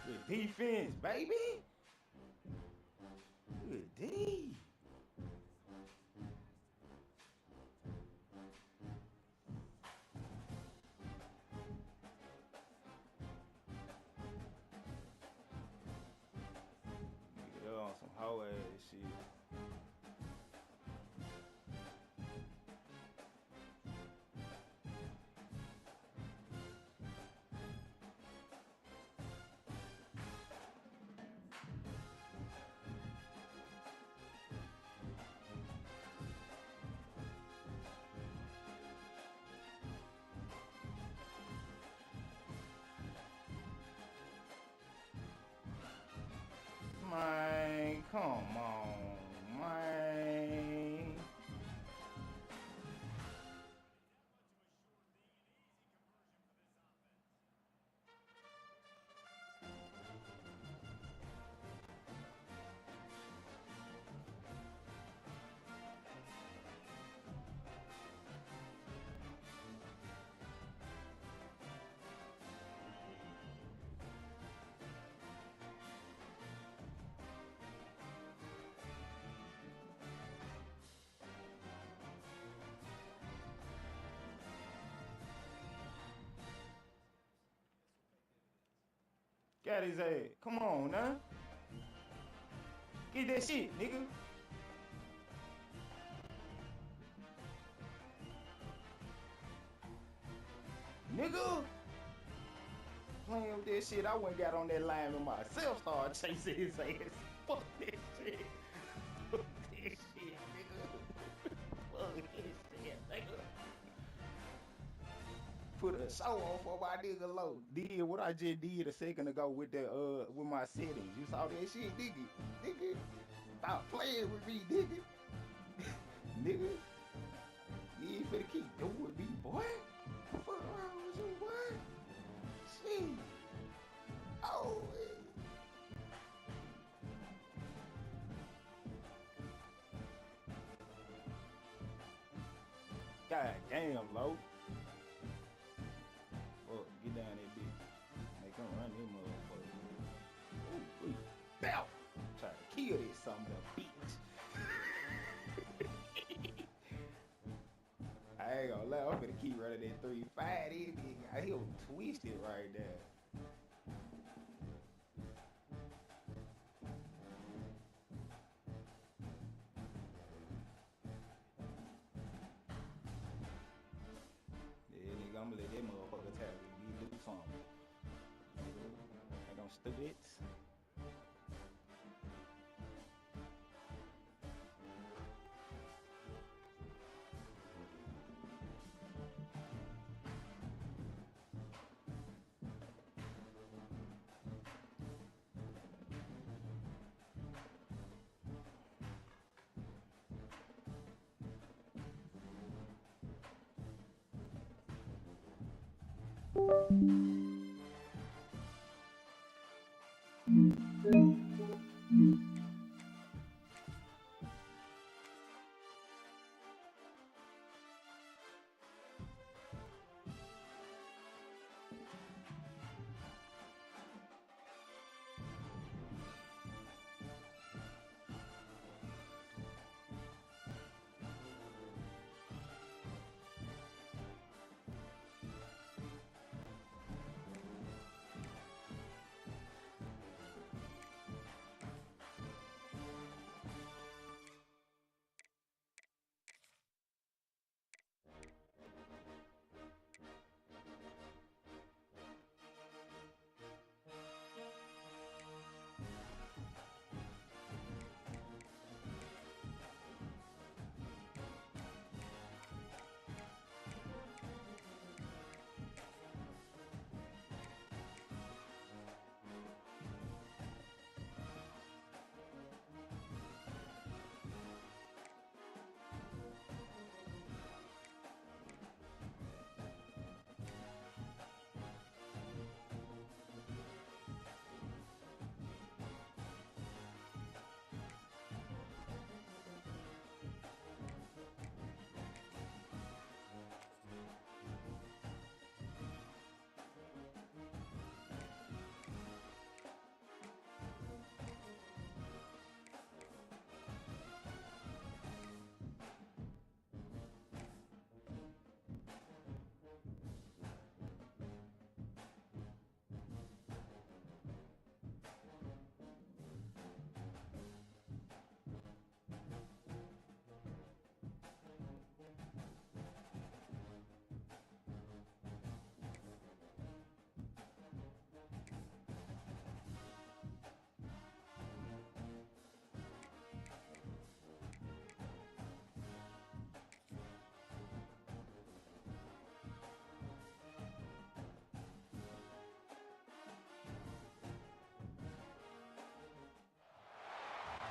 Good defense, baby. Good D. Nigga, on some hoe ass shit. Man, come on, man. Got his ass. Come on, now. Get that shit, nigga. Nigga. Playing with that shit, I went got on that line with myself, started chasing his ass. Fuck that shit. Fuck that shit, nigga. Fuck that shit, nigga. Put a show on for my nigga low. Did what I just did a second ago with the with my settings. You saw that shit, nigga? Nigga, stop playing with me, nigga. Nigga, you ain't finna keep doing with me, boy. Fuck around with you, boy. Shit. Oh, god damn, low. Fuck, get down that bitch. Make him run them motherfuckers. Ooh, wee. Bow. Try to kill this son of a bitch. I ain't gonna lie, I'm finna keep running that 3-5. This nigga got him twisted right there. Yeah, nigga, I'm gonna let that motherfucker tackle me. Do something. Ain't gonna stupid.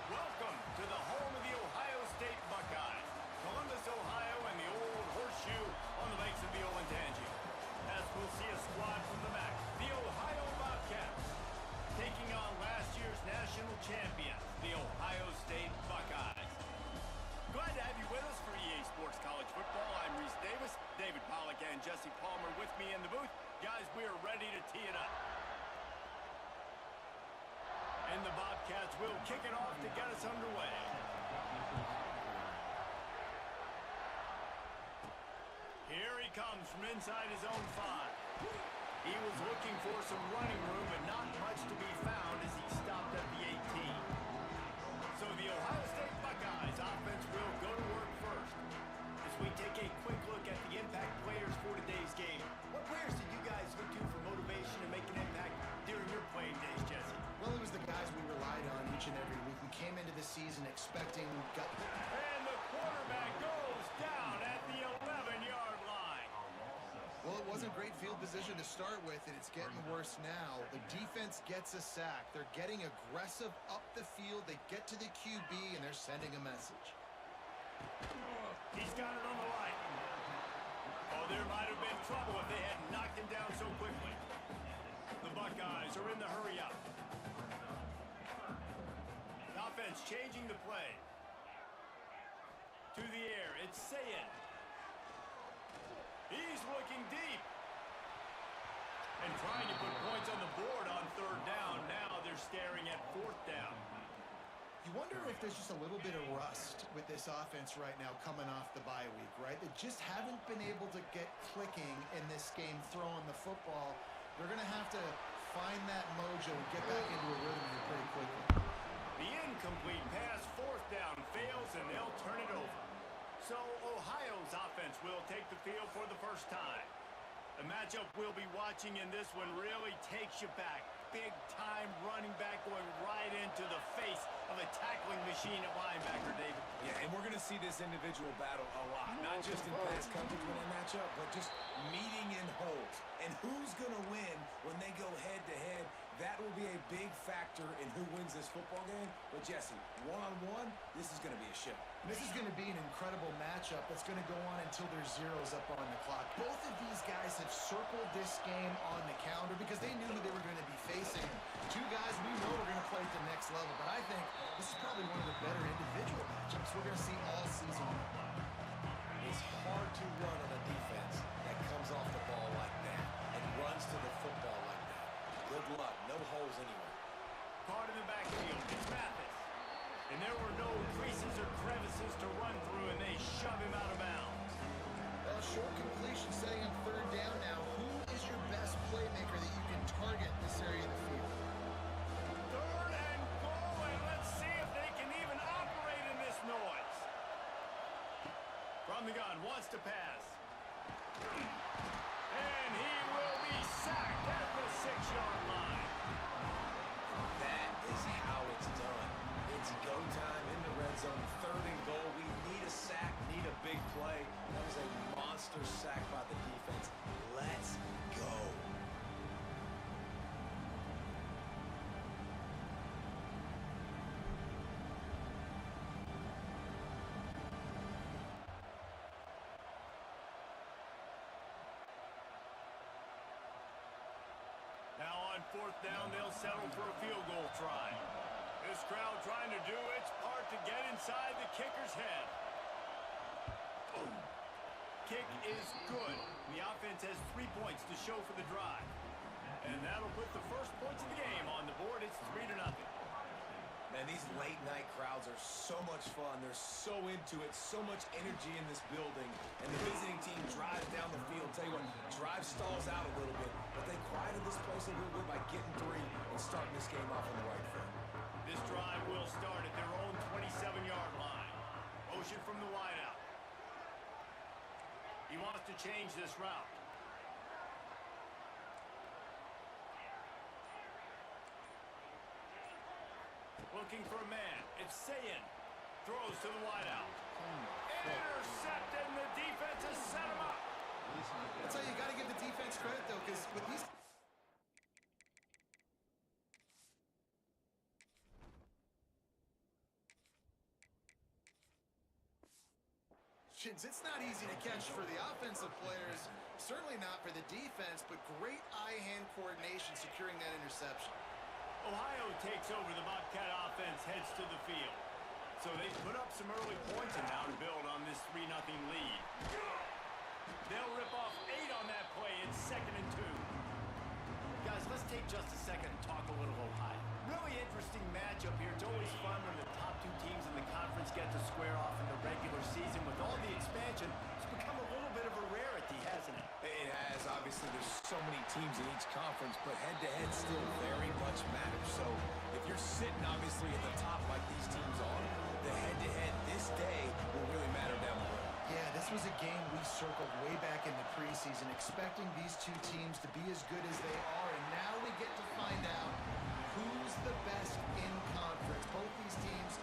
Welcome to the home of the Ohio State Buckeyes, Columbus, Ohio, and the old horseshoe on the banks of the Olentangy. As we'll see a squad from the MAC, the Ohio Bobcats, taking on last year's national champions, the Ohio State Buckeyes. Glad to have you with us for EA Sports College Football. I'm Reese Davis, David Pollack, and Jesse Palmer with me in the booth. Guys, we are ready to tee it up. And the Bobcats will kick it off to get us underway. Here he comes from inside his own 5. He was looking for some running room, but not much to be found as he stopped at the 18. So the Ohio State Buckeyes offense will go to work first. As we take a quick look at the impact players for today's game. What players did you guys look to for motivation to make an impact during your playing days, Jesse? Well, it was the guys we relied on each and every week. We came into the season expecting... And the quarterback goes down at the 11-yard line. Well, it wasn't great field position to start with, and it's getting worse now. The defense gets a sack. They're getting aggressive up the field. They get to the QB, and they're sending a message. He's got it on the line. Oh, there might have been trouble if they had knocked him down so quickly. The Buckeyes are in the hurry up. Offense changing the play. To the air, it's Sayin. He's looking deep. And trying to put points on the board on 3rd down. Now they're staring at 4th down. You wonder if there's just a little bit of rust with this offense right now coming off the bye week, right? They just haven't been able to get clicking in this game throwing the football. They're going to have to find that mojo and get back into a rhythm here pretty quickly. The incomplete pass, 4th down, fails, and they'll turn it over. So Ohio's offense will take the field for the first time. The matchup we'll be watching in this one really takes you back. Big-time running back going right into the face of a tackling machine at linebacker, David. Yeah, and we're going to see this individual battle a lot. Not just in pass coverage when they match up, but just meeting in holes. And who's going to win when they go head-to-head That will be a big factor in who wins this football game. But, Jesse, one-on-one, this is going to be a show. This is going to be an incredible matchup that's going to go on until there's zeros up on the clock. Both of these guys have circled this game on the calendar because they knew who they were going to be facing. Two guys we know are going to play at the next level, but I think this is probably one of the better individual matchups we're going to see all season. It's hard to run on a defense that comes off the ball like that and runs to the football like that. Good luck. No holes anywhere. Caught in the backfield. It's Mathis. And there were no creases or crevices to run through, and they shove him out of bounds. Well, short completion setting up third down now. Who is your best playmaker that you can target this area of the field? Third and goal, and let's see if they can even operate in this noise. From the gun, wants to pass. And he will be sacked at the 6-yard line. That is how it's done. It's go time in the red zone. Third and goal. We need a sack, need a big play. That was a monster sack by the defense. Let's go. Now on fourth down, they'll settle for a field goal try. This crowd trying to do its part to get inside the kicker's head. Boom. Kick is good. The offense has 3 points to show for the drive. And that'll put the first points of the game on the board. It's 3-0. Man, these late night crowds are so much fun. They're so into it, so much energy in this building. And the visiting team drives down the field. Tell you what, drive stalls out a little bit, but they quieted this place a little bit by getting 3 and starting this game off on the right foot. This drive will start at their own 27-yard line. Motion from the wideout. He wants to change this route. Looking for a man. It's Sayin. Throws to the wideout. Intercepted, and the defense has set him up. That's how you got to give the defense credit, though, because with these... It's not easy to catch for the offensive players, certainly not for the defense, but great eye-hand coordination securing that interception. Ohio takes over. The Bobcat offense heads to the field. So they put up some early points and now to build on this 3-0 lead. They'll rip off 8 on that play. It's 2nd and 2. Guys, let's take just a second and talk a little Ohio. Really interesting matchup here. It's always fun when the top 2 teams in the conference get to square off in the regular season. With all the expansion, it's become a little bit of a rarity, hasn't it? It has. Obviously, there's so many teams in each conference, but head-to-head still very much matters. So if you're sitting, obviously, at the top like these teams are, the head-to-head this day will really matter down the road. Yeah, this was a game we circled way back in the preseason, expecting these 2 teams to be as good as they are, and now we get to find out who's the best in conference. Both these teams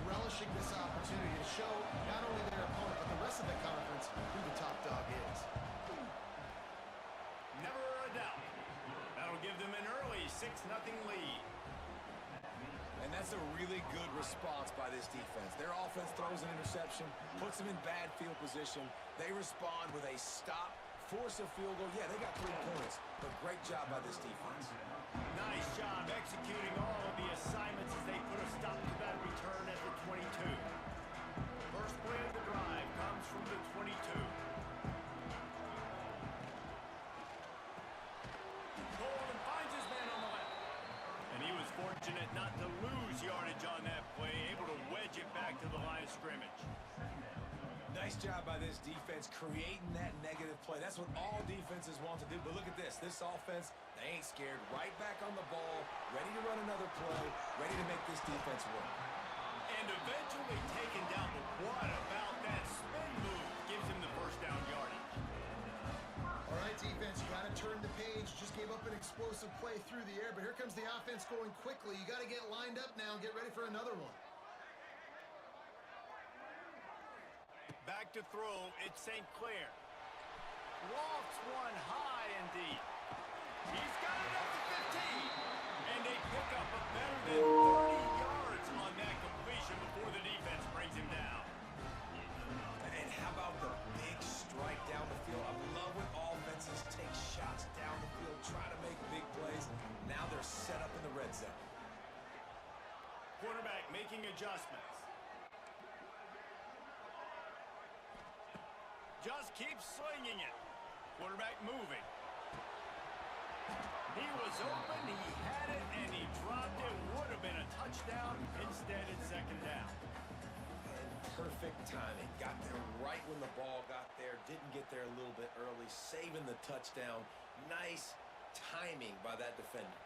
relishing this opportunity to show not only their opponent, but the rest of the conference who the top dog is. Never a doubt. That'll give them an early 6-0 lead. And that's a really good response by this defense. Their offense throws an interception, puts them in bad field position. They respond with a stop, force a field goal. Yeah, they got 3 points, but great job by this defense. Nice job executing all of the assignments as they put a stop to that return at the 22. First play of the drive comes from the 22. Golden finds his man on the left. And he was fortunate not to lose yardage on that play, able to wedge it back to the line of scrimmage. Nice job by this defense creating that negative play. That's what all defenses want to do. But look at this. This offense, they ain't scared. Right back on the ball, ready to run another play, ready to make this defense work. And eventually taken down. But what about that spin move? Gives him the first down yardage. All right, defense, you got to turn the page. Just gave up an explosive play through the air, but here comes the offense going quickly. You got to get lined up now and get ready for another one. Back to throw, it's St. Clair. Lofts one high and deep. He's got it up to 15. pick up a better than 30 yards on that completion before the defense brings him down. And how about the big strike down the field? I love when offenses take shots down the field, try to make big plays. Now they're set up in the red zone. Quarterback making adjustments. Just keeps slinging it. Quarterback moving. He was open, he had it, and he dropped it. Would have been a touchdown. Instead, it's second down. And perfect timing. Got there right when the ball got there. Didn't get there a little bit early. Saving the touchdown. Nice timing by that defender.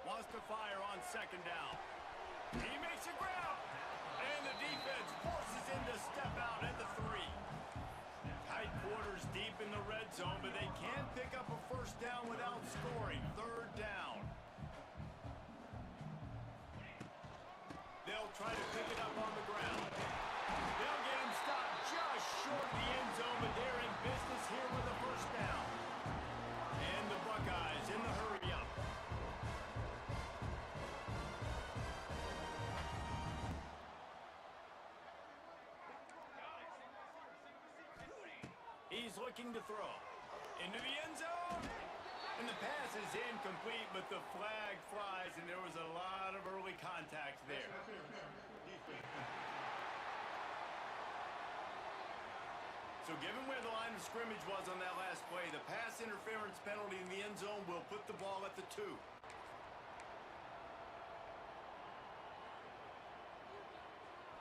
Wants to fire on second down. He makes a grab. And the defense forces him to step out at the 3. Tight quarters deep in the red zone, but they can't pick up a first down without scoring. Third down. They'll try to pick it up on the ground. They'll get him stopped just short of the end zone, but they're in business here with a first down. And the Buckeyes in the hurry up. He's looking to throw. Into the end zone. And the pass is incomplete, but the flag flies, and there was a lot of early contact there. So given where the line of scrimmage was on that last play, the pass interference penalty in the end zone will put the ball at the 2.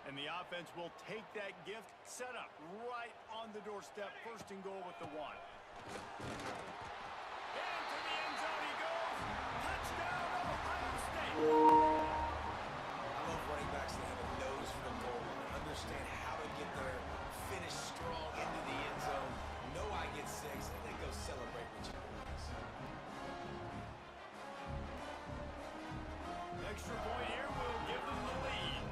And the offense will take that gift, set up right on the doorstep, first and goal with the 1. Into the end zone he goes. Touchdown, Ohio State. I love running backs that have a nose for the goal line. Understand how to get there, finish strong into the end zone, know I get 6, and then go celebrate with your boys. Extra point here will give them the lead.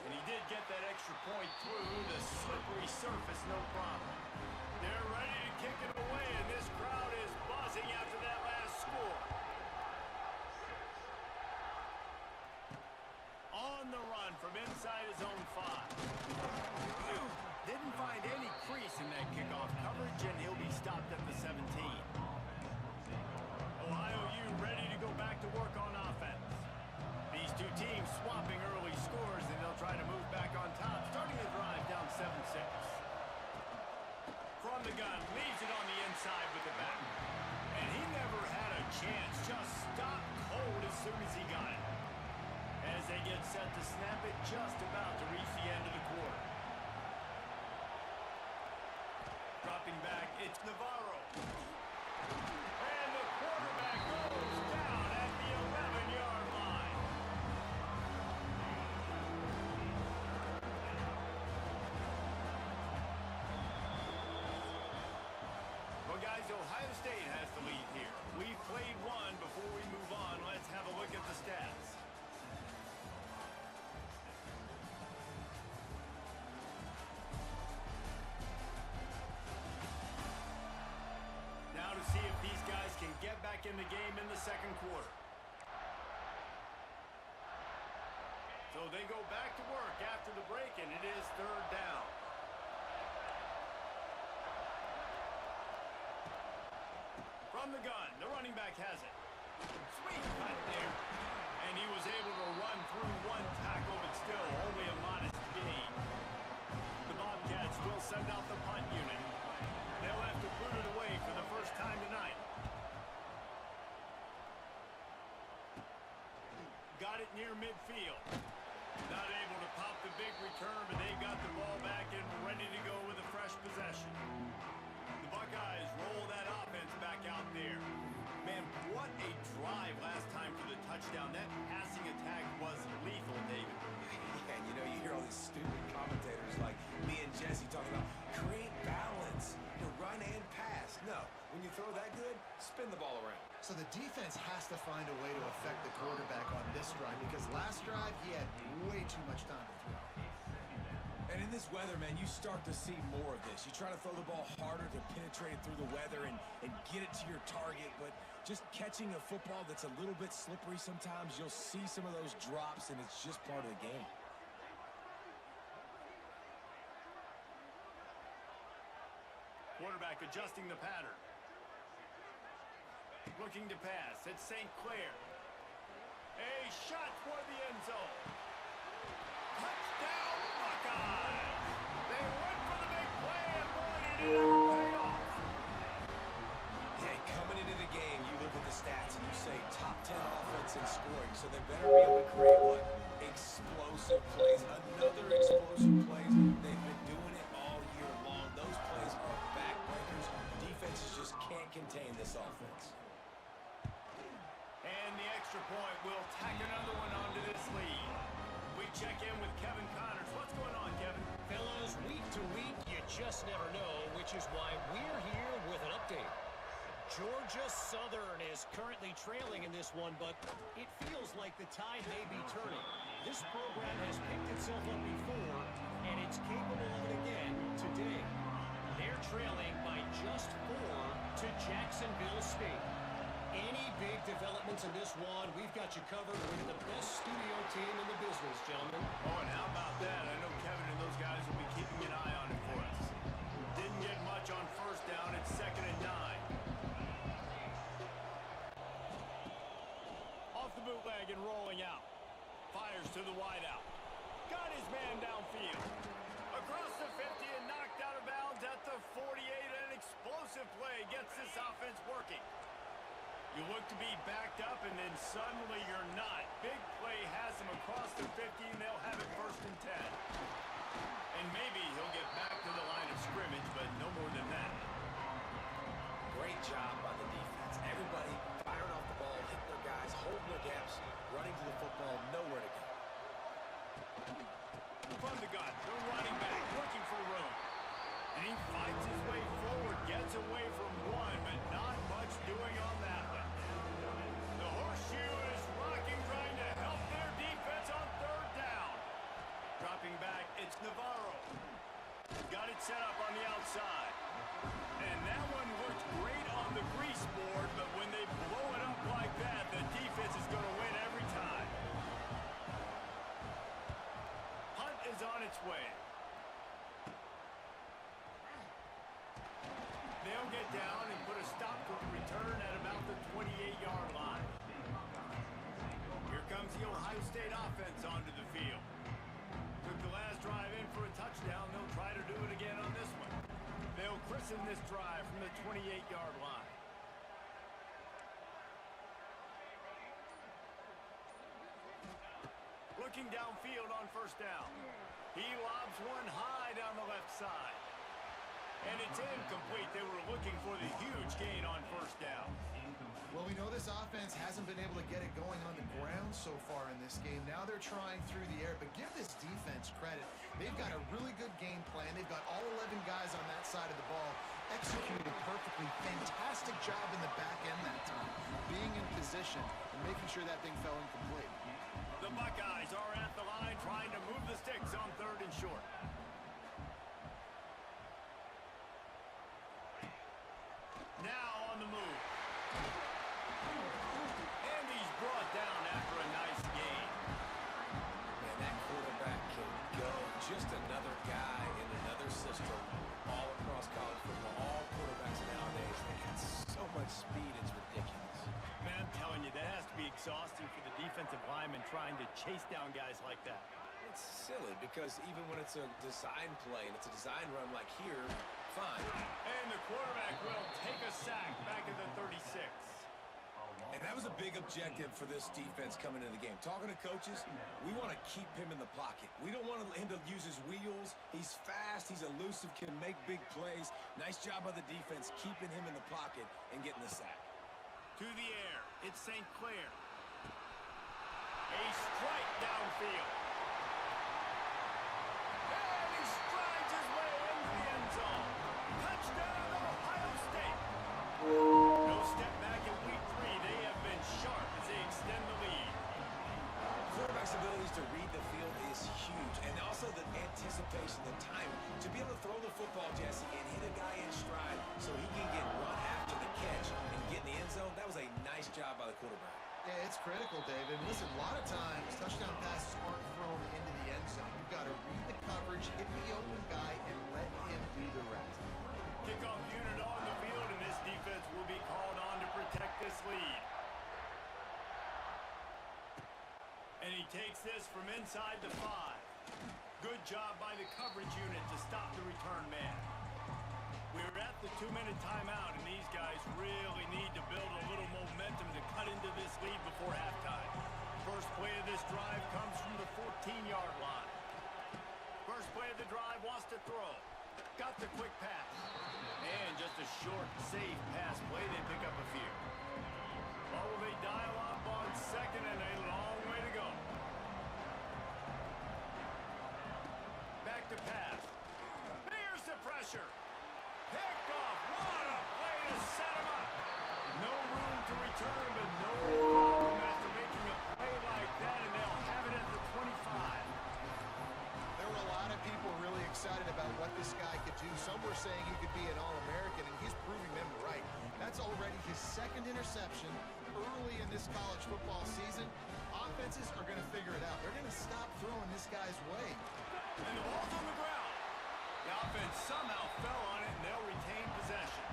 And he did get that extra point through the slippery surface, no problem. They're ready to kick it away, and this crowd is buzzing after that last score. On the run from inside his own 5. Didn't find any crease in that kickoff coverage, and he'll be stopped at the 17. Ohio U ready to go back to work on offense. These two teams swapping early scores, and they'll try to move back on top, starting the drive down 7-6. From the gun, leaves it on the inside with the back. And he never had a chance, just stopped cold as soon as he got it. As they get set to snap it, just about to reach the end of the quarter. Dropping back, it's Navarro. And the quarterback goes down at the 11-yard line. Well, guys, Ohio State has the lead here. We've played one. Before we move on, let's have a look at the stats. Now to see if these guys can get back in the game in the second quarter. So they go back to work after the break, and it is third down. From the gun, the running back has it. Sweet cut there. And he was able to run through one tackle, but still only a modest gain. The Bobcats will send out the punt unit. They'll have to boot it away for the first time tonight. Got it near midfield. Not able to pop the big return, but they got the ball back and ready to go with a fresh possession. The Buckeyes roll that offense back out there. Man, what a drive last time for the touchdown. That passing attack was lethal, David. Yeah, you know, you hear all these stupid commentators like me and Jesse talking about create balance, run and pass. No, when you throw that good, spin the ball around. So the defense has to find a way to affect the quarterback on this drive because last drive he had way too much time to throw. And in this weather, man, you start to see more of this. You try to throw the ball harder to penetrate it through the weather and get it to your target, but just catching a football that's a little bit slippery sometimes, you'll see some of those drops, and it's just part of the game. Quarterback adjusting the pattern. Looking to pass. It's St. Clair. A shot for the end zone. Touchdown, Buckeyes! They went for the big play, and boy, it didn't pay off. Hey, coming into the game, you look at the stats and you say top 10 offense in scoring, so they better be able to create what? Explosive plays. Another explosive plays. They've been doing it all year long. Those plays are backbreakers. Defenses just can't contain this offense. And the extra point will tack another one onto this lead. We check in with Kevin Connors. What's going on, Kevin? Fellas, week to week, you just never know, which is why we're here with an update. Georgia Southern is currently trailing in this one, but it feels like the tide may be turning. This program has picked itself up before, and it's capable of it again today. They're trailing by just 4 to Jacksonville State. Any big developments in this one, we've got you covered with the best studio team in the business, gentlemen. Oh, and how about that? I know Kevin and those guys will be keeping an eye on it for us. Didn't get much on first down. It's 2nd and 9. Off the bootleg and rolling out. Fires to the wideout. Got his man downfield. Across the 50 and knocked out of bounds at the 48. An explosive play gets this offense working. You look to be backed up, and then suddenly you're not. Big play has him across the 50, and they'll have it 1st and 10. And maybe he'll get back to the line of scrimmage, but no more than that. Great job by the defense. Everybody firing off the ball, hitting their guys, holding their gaps, running to the football, nowhere to go. From the gun, the running back looking for room. And he fights his way forward, gets away from one, but not much doing on that one. The horseshoe is rocking, trying to help their defense on 3rd down. Dropping back, it's Navarro. Got it set up on the outside. And that one worked great on the grease board, but when they blow it up like that, the defense is going to win every time. Hunt is on its way. They'll get down and put a stop to the return at about the 28-yard line. Here comes the Ohio State offense onto the field. Took the last drive in for a touchdown. They'll try to do it again on this one. They'll christen this drive from the 28-yard line. Looking downfield on 1st down. He lobs one high down the left side. And it's incomplete. They were looking for the huge gain on 1st down. Well, we know this offense hasn't been able to get it going on the ground so far in this game. Now they're trying through the air, but give this defense credit. They've got a really good game plan. They've got all 11 guys on that side of the ball executed perfectly. Fantastic job in the back end that time, being in position and making sure that thing fell incomplete. The Buckeyes are at the line trying to move the sticks on 3rd and short. Now on the move. And he's brought down after a nice gain. Man, that quarterback can go. Just another guy in another system all across college football. All quarterbacks nowadays, they got so much speed, it's ridiculous. Man, I'm telling you, that has to be exhausting for the defensive lineman trying to chase down guys like that. It's silly because even when it's a design play and it's a design run like here, fine. And the quarterback will take a sack back at the 36. And that was a big objective for this defense coming into the game. Talking to coaches, we want to keep him in the pocket. We don't want him to use his wheels. He's fast, he's elusive, can make big plays. Nice job by the defense keeping him in the pocket and getting the sack. To the air, it's St. Clair. A strike downfield. And he strides his way into the end zone. Touchdown, Ohio State. No step back in week 3. They have been sharp as they extend the lead. Quarterback's abilities to read the field is huge. And also the anticipation, the time to be able to throw the football, Jesse, and hit a guy in stride so he can get run after the catch and get in the end zone. That was a nice job by the quarterback. Yeah, it's critical, David. Listen, a lot of times touchdown passes aren't thrown into the end zone. You've got to read the coverage, hit the open guy, and let him do the rest. Kickoff unit on the field, and this defense will be called on to protect this lead. And he takes this from inside the 5. Good job by the coverage unit to stop the return man. We're at the 2-minute timeout, and these guys really need to build a little momentum to cut into this lead before halftime. First play of this drive comes from the 14-yard line. First play of the drive wants to throw. Got the quick pass. And just a short, safe pass play. They pick up a few. Oh, they dial up on second, and a long way to go. Back to pass. There's the pressure. Picked off. What a play to set him up. No room to return, but no problem after making a play like that, and they'll have it at the 25. There were a lot of people really excited about what this guy could do. Some were saying he could be an All-American, and he's proving them right. That's already his second interception early in this college football season. Offenses are going to figure it out. They're going to stop throwing this guy's way. And the ball's on the ground. The offense somehow fell on it, and they'll retain possession.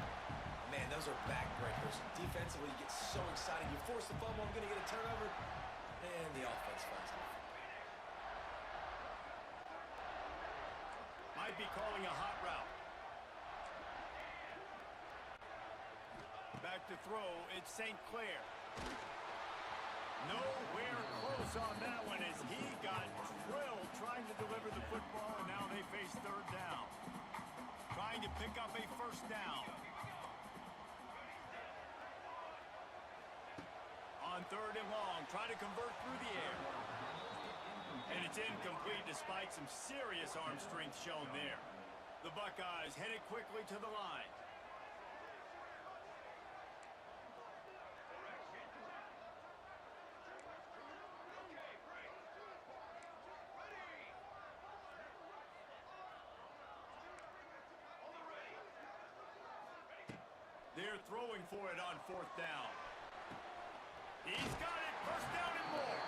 Man, those are backbreakers. Defensively, you get so excited. You force the fumble, I'm going to get a turnover, and the offense falls off. Might be calling a hot route. Back to throw, it's St. Clair. Nowhere close on that one as he got drilled trying to deliver the football, and now they face third down. Trying to pick up a first down. On third and long, try to convert through the air. And it's incomplete despite some serious arm strength shown there. The Buckeyes headed quickly to the line. They're throwing for it on fourth down. He's got it. First down and more.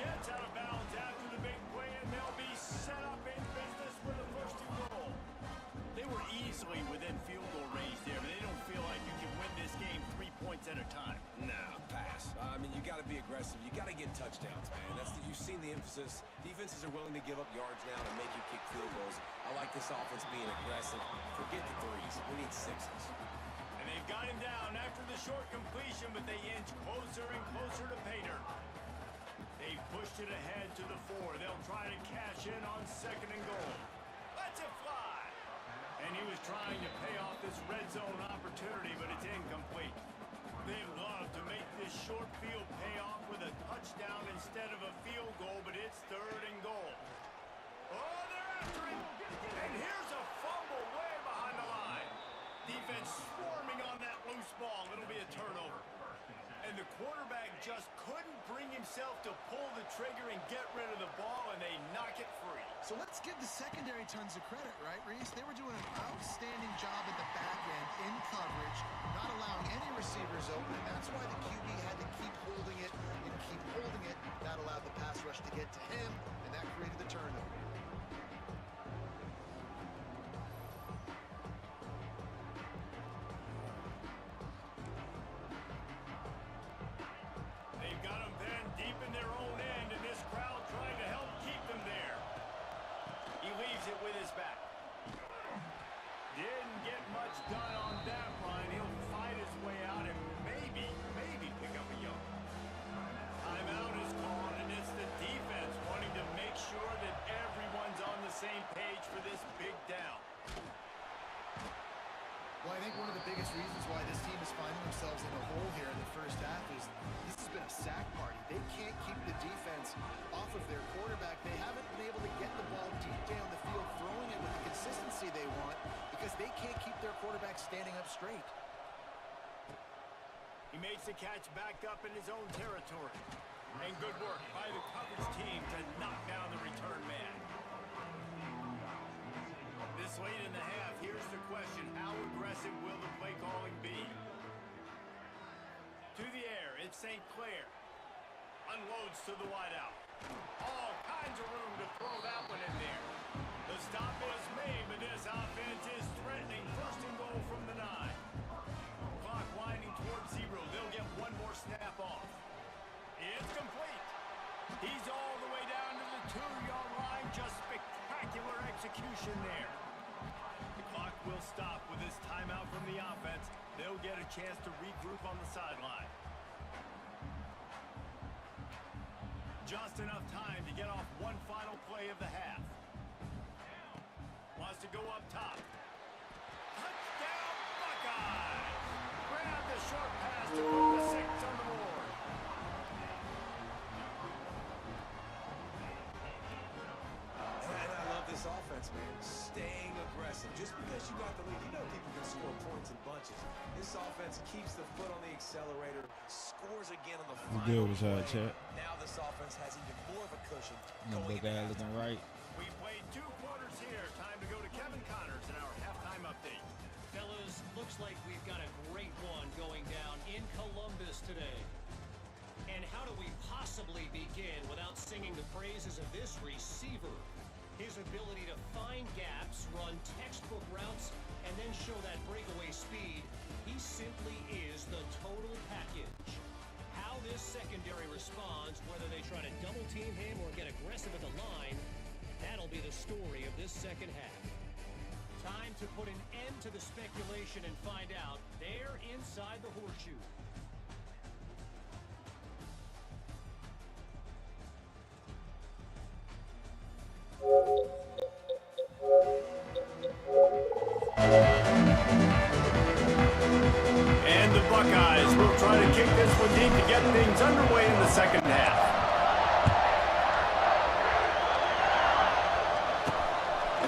Gets out of bounds after the big play, and they'll be set up in business with a first and goal. They were easily within field goal range there, but they don't feel like you can win this game 3 points at a time. No, pass. I mean, you got to be aggressive. You got to get touchdowns, man. You've seen the emphasis. Defenses are willing to give up yards now to make you kick field goals. I like this offense being aggressive. Forget the threes. We need sixes. And they've got him down after the short completion, but they inch closer and closer to Pater. They've pushed it ahead to the 4. They'll try to cash in on second and goal. Lets it fly. And he was trying to pay off this red zone opportunity, but it's incomplete. They'd love to make this short field pay off with a touchdown instead of a field goal, but it's third and goal. Oh, they're after him. And here's a fumble way behind the line. Defense swarming on that loose ball. It'll be a turnover. And the quarterback just couldn't bring himself to pull the trigger and get rid of the ball, and they knock it free. So let's give the secondary tons of credit, right, Reese? They were doing an outstanding job at the back end in coverage, not allowing any receivers open, and that's why the QB had to keep holding it and keep holding it. That allowed the pass rush to get to him, and that created the turnover. They've got them then deep in their own end, and this crowd trying to help keep them there. He leaves it with his back. Didn't get much done on that line. He'll fight his way out and maybe pick up a yard. Timeout is called, and it's the defense wanting to make sure that everyone's on the same page for this big down. Well, I think one of the biggest reasons why this team is finding themselves in a hole here in the first half is this has been a sack party. They can't keep the defense off of their quarterback. They haven't been able to get the ball deep down the field, throwing it with the consistency they want because they can't keep their quarterback standing up straight. He makes the catch back up in his own territory. And good work by the coverage team to knock down the return man. late in the half. Here's the question. How aggressive will the play calling be? To the air, it's St. Clair. Unloads to the wideout. All kinds of room to throw that one in there. The stop is made, but this offense is threatening. First and goal from the 9. Clock winding towards 0. They'll get one more snap off. It's complete. He's all the way down to the 2-yard line. Just spectacular execution there. The clock will stop with this timeout from the offense. They'll get a chance to regroup on the sideline. Just enough time to get off one final play of the half. Wants to go up top. Touchdown, Buckeyes! Grab the short pass to put the 6 on the board. And I love this offense, man. Staying aggressive. Just because you got the lead, you know people can score points in bunches. This offense keeps the foot on the accelerator, scores again on the final good was play. Chet. Now this offense has even more of a cushion. No big guy looking right. We played 2 quarters here. Time to go to Kevin Connors in our halftime update. Fellas, looks like we've got a great one going down in Columbus today. And how do we possibly begin without singing the praises of this receiver? His ability to find gaps, run textbook routes, and then show that breakaway speed. He simply is the total package. How this secondary responds, whether they try to double team him or get aggressive at the line, that'll be the story of this second half. Time to put an end to the speculation and find out. They're inside the horseshoe. And the Buckeyes will try to kick this one deep to get things underway in the second half.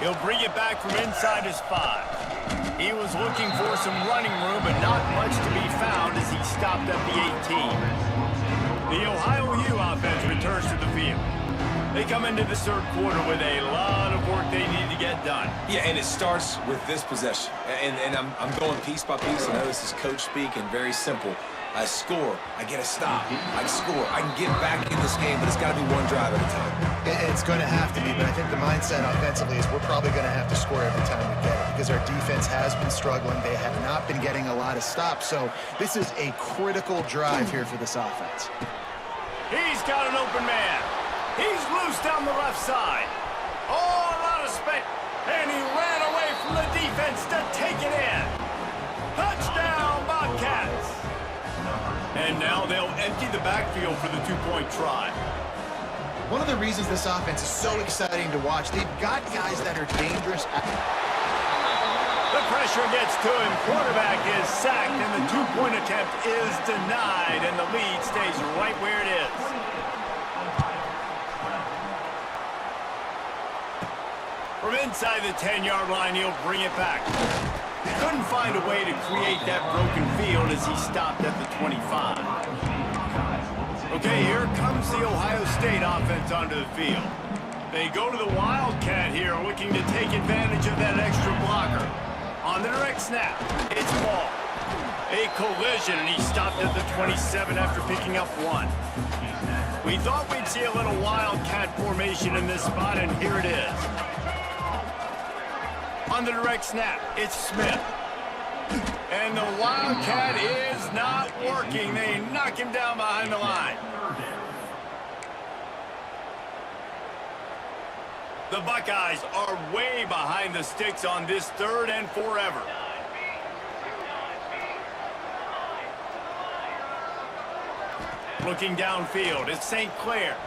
He'll bring it back from inside his 5. He was looking for some running room, but not much to be found as he stopped at the 18. The Ohio U offense returns to the field. They come into the third quarter with a lot of work they need to get done. Yeah, and it starts with this possession. And I'm going piece by piece. I know this is coach speak and very simple. I score, I get a stop, I score, I can get back in this game, but it's got to be one drive at a time. It's going to have to be, but I think the mindset offensively is we're probably going to have to score every time we get it because our defense has been struggling. They have not been getting a lot of stops, so this is a critical drive here for this offense. He's got an open man. He's loose down the left side. Oh, a lot of spec. And he ran away from the defense to take it in. Touchdown, Bobcats. And now they'll empty the backfield for the 2-point try. One of the reasons this offense is so exciting to watch, they've got guys that are dangerous. The pressure gets to him. Quarterback is sacked, and the 2-point attempt is denied, and the lead stays right where it is. From inside the 10-yard line, he'll bring it back. Couldn't find a way to create that broken field as he stopped at the 25. Okay, here comes the Ohio State offense onto the field. They go to the Wildcat here, looking to take advantage of that extra blocker. On the direct snap, it's ball. A collision, and he stopped at the 27 after picking up 1. We thought we'd see a little Wildcat formation in this spot, and here it is. On the direct snap, it's Smith. And the Wildcat is not working. They knock him down behind the line. The Buckeyes are way behind the sticks on this 3rd and forever. Looking downfield, it's St. Clair.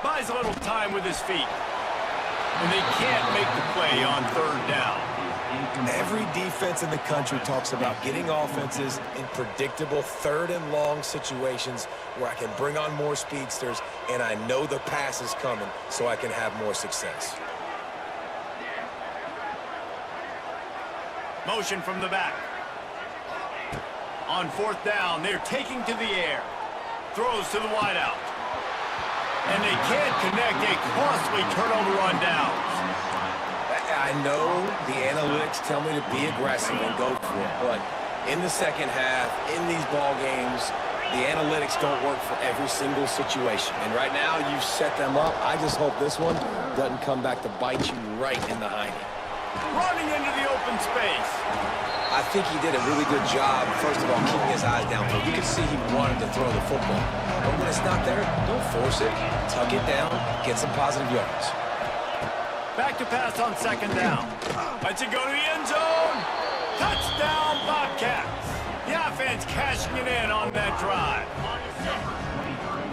Buys a little time with his feet. And they can't make the play on 3rd down. Every defense in the country talks about getting offenses in predictable 3rd and long situations where I can bring on more speedsters and I know the pass is coming so I can have more success. Motion from the back. On 4th down, they're taking to the air. Throws to the wideout. And they can't connect, a costly turnover on downs. I know the analytics tell me to be aggressive and go for it, but in the second half, in these ball games, the analytics don't work for every single situation. And right now, you've set them up. I just hope this one doesn't come back to bite you right in the hiney. Running into the open space. I think he did a really good job, first of all, keeping his eyes downfield. You can see he wanted to throw the football. But when it's not there, don't force it. Tuck it down, get some positive yards. Back to pass on second down. Lets it go to the end zone. Touchdown, Bobcats. The offense cashing it in on that drive.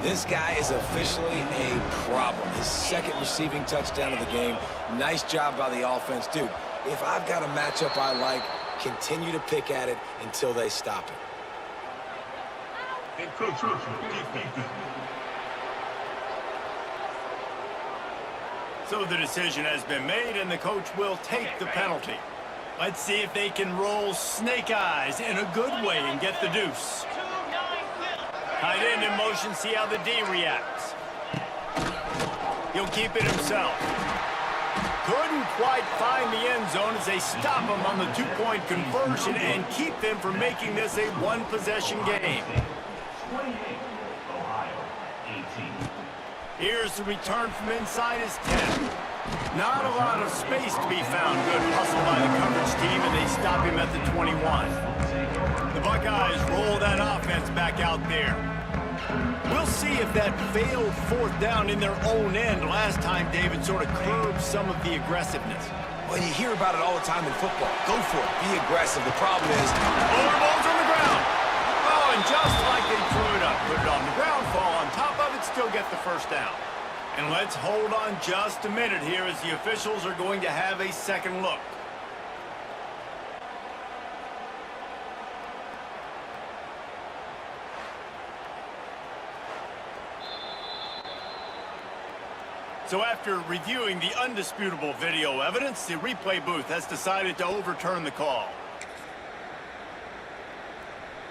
This guy is officially a problem. His second receiving touchdown of the game. Nice job by the offense. Dude, if I've got a matchup I like, continue to pick at it until they stop it. So the decision has been made, and the coach will take the penalty. Let's see if they can roll snake eyes in a good way and get the deuce. Tight end in motion, see how the D reacts. He'll keep it himself. Couldn't quite find the end zone as they stop him on the two-point conversion and keep them from making this a one-possession game. Here's the return from inside his 10. Not a lot of space to be found. Good hustle by the coverage team, and they stop him at the 21. The Buckeyes roll that offense back out there. We'll see if that failed fourth down in their own end last time, David, sort of curbed some of the aggressiveness. Well, you hear about it all the time in football. Go for it. Be aggressive. The problem is... Ball's on the ground. Oh, and just like they threw it up, put it on the ground, fall on top of it, still get the first down. And let's hold on just a minute here as the officials are going to have a second look. So after reviewing the undisputable video evidence, the replay booth has decided to overturn the call.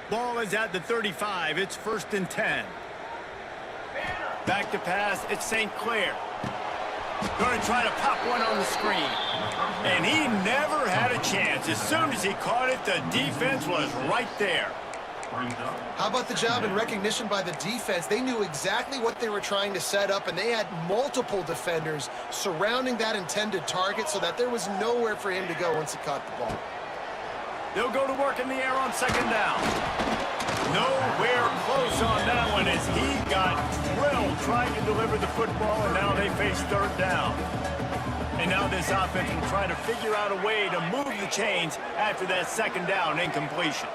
Ball is at the 35. It's 1st and 10. Back to pass. It's St. Clair. Going to try to pop one on the screen. And he never had a chance. As soon as he caught it, the defense was right there. How about the job and recognition by the defense? They knew exactly what they were trying to set up, and they had multiple defenders surrounding that intended target so that there was nowhere for him to go once he caught the ball. They'll go to work in the air on second down. Nowhere close on that one as he got drilled trying to deliver the football, and now they face third down. And now this offense will try to figure out a way to move the chains after that second down incompletion.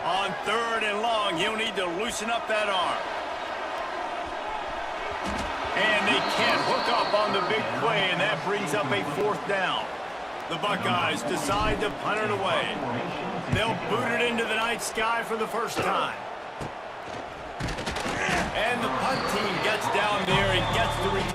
On 3rd and long, he'll need to loosen up that arm. And they can't hook up on the big play, and that brings up a 4th down. The Buckeyes decide to punt it away. They'll boot it into the night sky for the first time. And the punt team gets down there and gets the return.